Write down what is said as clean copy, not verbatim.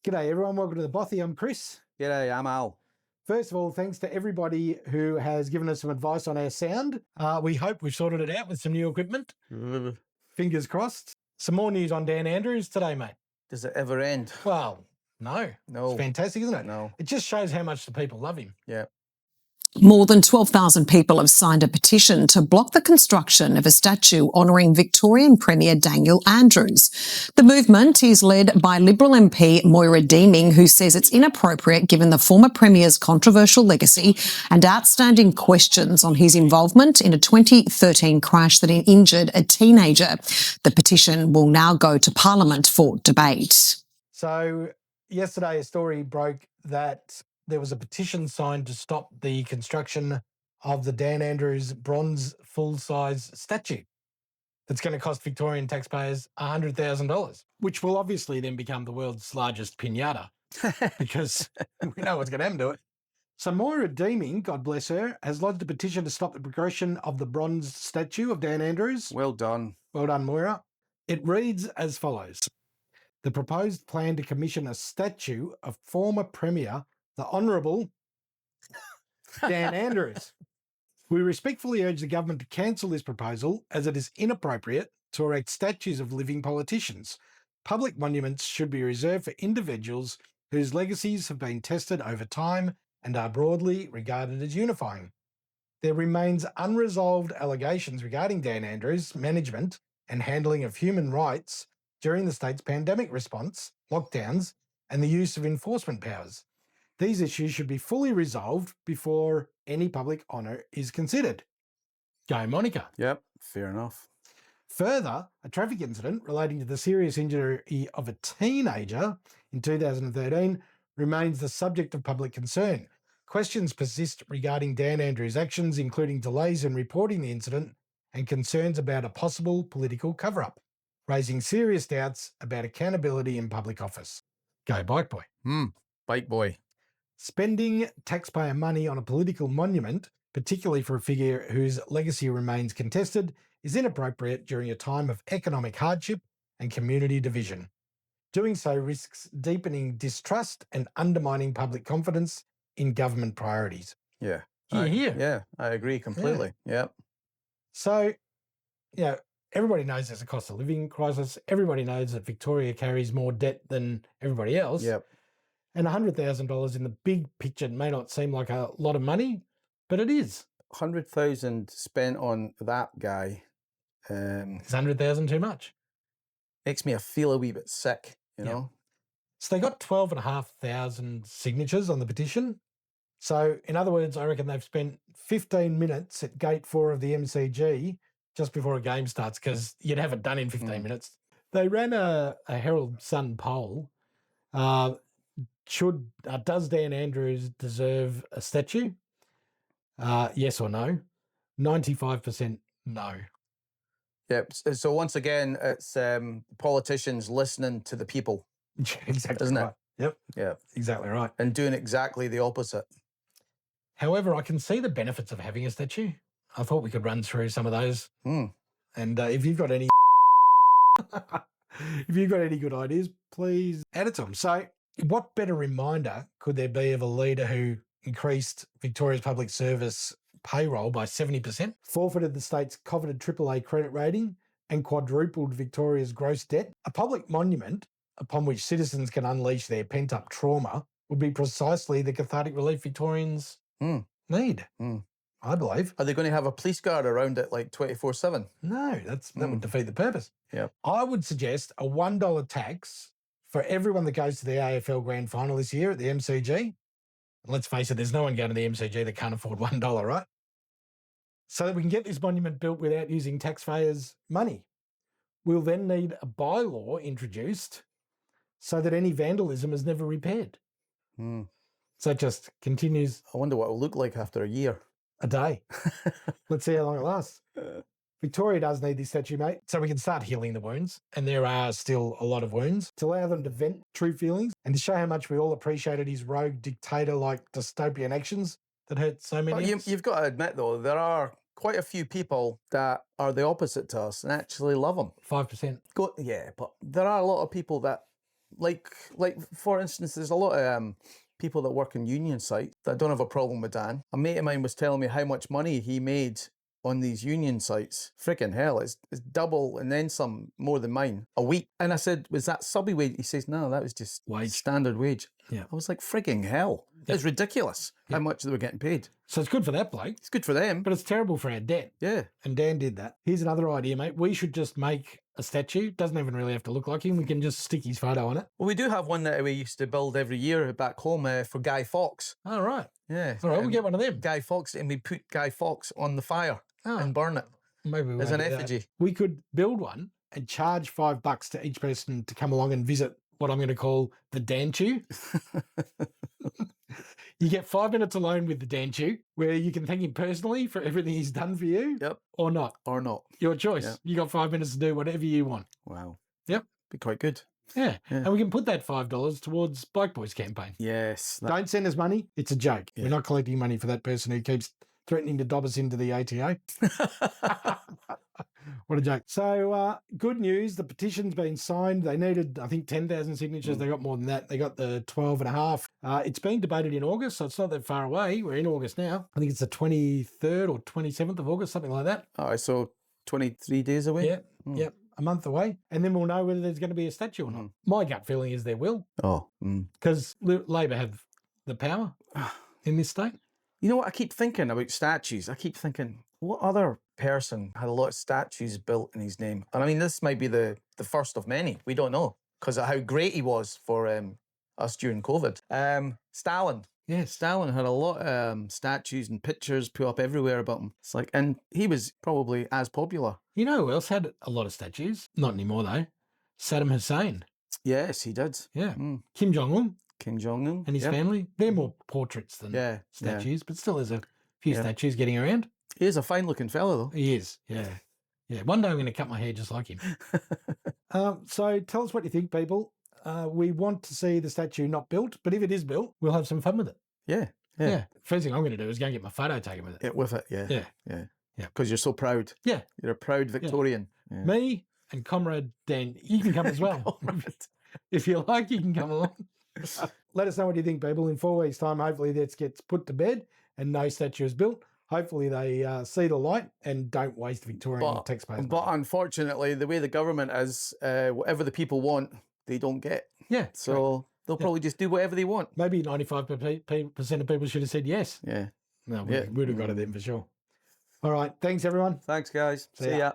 G'day everyone, welcome to the Bothy. I'm Chris. G'day, I'm Al. First of all, thanks to everybody who has given us some advice on our sound. We hope we've sorted it out with some new equipment. Fingers crossed. Some more news on Dan Andrews today, mate. Does it ever end? Well, no. No. It's fantastic, isn't it? No. It just shows how much the people love him. Yeah. More than 12,000 people have signed a petition to block the construction of a statue honouring Victorian Premier Daniel Andrews. The movement is led by Liberal MP Moira Deeming, who says it's inappropriate given the former Premier's controversial legacy and outstanding questions on his involvement in a 2013 crash that injured a teenager. The petition will now go to Parliament for debate. So yesterday a story broke that there was a petition signed to stop the construction of the Dan Andrews bronze full-size statue that's going to cost Victorian taxpayers $100,000, which will obviously then become the world's largest piñata because we know what's going to happen to it. So Moira Deeming, God bless her, has lodged a petition to stop the progression of the bronze statue of Dan Andrews. Well done. Well done, Moira. It reads as follows. The proposed plan to commission a statue of former Premier, the Honourable Dan Andrews. We respectfully urge the government to cancel this proposal as it is inappropriate to erect statues of living politicians. Public monuments should be reserved for individuals whose legacies have been tested over time and are broadly regarded as unifying. There remains unresolved allegations regarding Dan Andrews' management and handling of human rights during the state's pandemic response, lockdowns, and the use of enforcement powers. These issues should be fully resolved before any public honour is considered. Go Monica. Yep, fair enough. Further, a traffic incident relating to the serious injury of a teenager in 2013 remains the subject of public concern. Questions persist regarding Dan Andrews' actions, including delays in reporting the incident and concerns about a possible political cover-up, raising serious doubts about accountability in public office. Go Bike Boy. Bike boy. Spending taxpayer money on a political monument, particularly for a figure whose legacy remains contested, is inappropriate during a time of economic hardship and community division. Doing so risks deepening distrust and undermining public confidence in government priorities. Yeah. Yeah. I agree completely. Yep. So, everybody knows there's a cost of living crisis. Everybody knows that Victoria carries more debt than everybody else. Yep. And $100,000 in the big picture may not seem like a lot of money, but it is. 100,000 spent on that guy. Is 100,000 too much? Makes me feel a wee bit sick, you know? So they got 12,500 signatures on the petition. So in other words, I reckon they've spent 15 minutes at gate 4 of the MCG just before a game starts because you'd have it done in 15 minutes. They ran a Herald Sun poll. Does Dan Andrews deserve a statue? Yes or no? 95% no. Yep. So once again, it's politicians listening to the people. Exactly Isn't right. it? Yep. Yeah. Exactly right. And doing exactly the opposite. However, I can see the benefits of having a statue. I thought we could run through some of those. And if you've got any good ideas, please add it to them. So what better reminder could there be of a leader who increased Victoria's public service payroll by 70%, forfeited the state's coveted AAA credit rating, and quadrupled Victoria's gross debt? A public monument upon which citizens can unleash their pent-up trauma would be precisely the cathartic relief Victorians need, I believe. Are they going to have a police guard around it like 24/7? No, that would defeat the purpose. Yeah. I would suggest a $1 tax for everyone that goes to the AFL Grand Final this year at the MCG. And let's face it, there's no one going to the MCG that can't afford $1, right? So that we can get this monument built without using taxpayers' money. We'll then need a bylaw introduced so that any vandalism is never repaired. So it just continues. I wonder what it'll look like after a year. A day. Let's see how long it lasts. Victoria does need this statue, mate, so we can start healing the wounds. And there are still a lot of wounds, to allow them to vent true feelings and to show how much we all appreciated his rogue dictator-like dystopian actions that hurt so many of us. You've got to admit, though, there are quite a few people that are the opposite to us and actually love him. 5%. Yeah, but there are a lot of people that like for instance, there's a lot of people that work in union sites that don't have a problem with Dan. A mate of mine was telling me how much money he made on these union sites. Freaking hell, it's double and then some more than mine a week. And I said, was that subby wage? He says, no, that was just Wage. standard wage. Yeah. I was like, frigging hell. It's ridiculous how much they were getting paid. So it's good for that bloke, It's good for them. but it's terrible for our Dan. Yeah. And Dan did that. Here's another idea, mate. We should just make a statue. Doesn't even really have to look like him. We can just stick his photo on it. Well, we do have one that we used to build every year back home for Guy Fawkes. All right. Yeah. All right, we'll get one of them. Guy Fawkes, and we put Guy Fawkes on the fire and burn it Maybe as won't an do that. effigy. We could build one and charge $5 to each person to come along and visit what I'm going to call the Dan-chew. You get 5 minutes alone with the Dan-chew, where you can thank him personally for everything he's done for you. Yep. Or not. Or not. Your choice. Yep. You got 5 minutes to do whatever you want. Wow. Yep. Be quite good. Yeah. Yeah. And we can put that $5 towards Bike Boys campaign. Yes. Don't send us money. It's a joke. Yeah. We're not collecting money for that person who keeps threatening to dob us into the ATA. What a joke. So good news. The petition's been signed. They needed, I think, 10,000 signatures. They got more than that. They got the 12.5. It's being debated in August, so it's not that far away. We're in August now. I think it's the 23rd or 27th of August, something like that. All right, so 23 days away? Yeah. Yep. A month away. And then we'll know whether there's going to be a statue or not. My gut feeling is there will, Oh. because Labor have the power in this state. You know what? I keep thinking about statues. I keep thinking, what other person had a lot of statues built in his name? And I mean, this might be the first of many. We don't know because of how great he was for us during COVID. Stalin. Yeah, Stalin had a lot of statues and pictures put up everywhere about him. It's like, and he was probably as popular. You know who else had a lot of statues? Not anymore, though. Saddam Hussein. Yes, he did. Yeah. Kim Jong-un Kim Jong-un. and his family. They're more portraits than statues, but still there's a few statues getting around. He is a fine-looking fella, though. He is, yeah. Yeah, one day I'm going to cut my hair just like him. So tell us what you think, people. We want to see the statue not built, but if it is built, we'll have some fun with it. Yeah. First thing I'm going to do is go and get my photo taken with it. Yeah, with it, yeah. Yeah. Because you're so proud. Yeah. You're a proud Victorian. Yeah. Me and Comrade Dan, you can come as well. If you like, you can come along. Let us know what you think, people. In 4 weeks' time, hopefully this gets put to bed and no statue is built. Hopefully they see the light and don't waste Victorian taxpayers' But money. Unfortunately, the way the government is, whatever the people want, they don't get. Yeah. So they'll probably just do whatever they want. Maybe 95% of people should have said yes. Yeah. No, we'd have got it then for sure. All right. Thanks, everyone. Thanks, guys. See ya.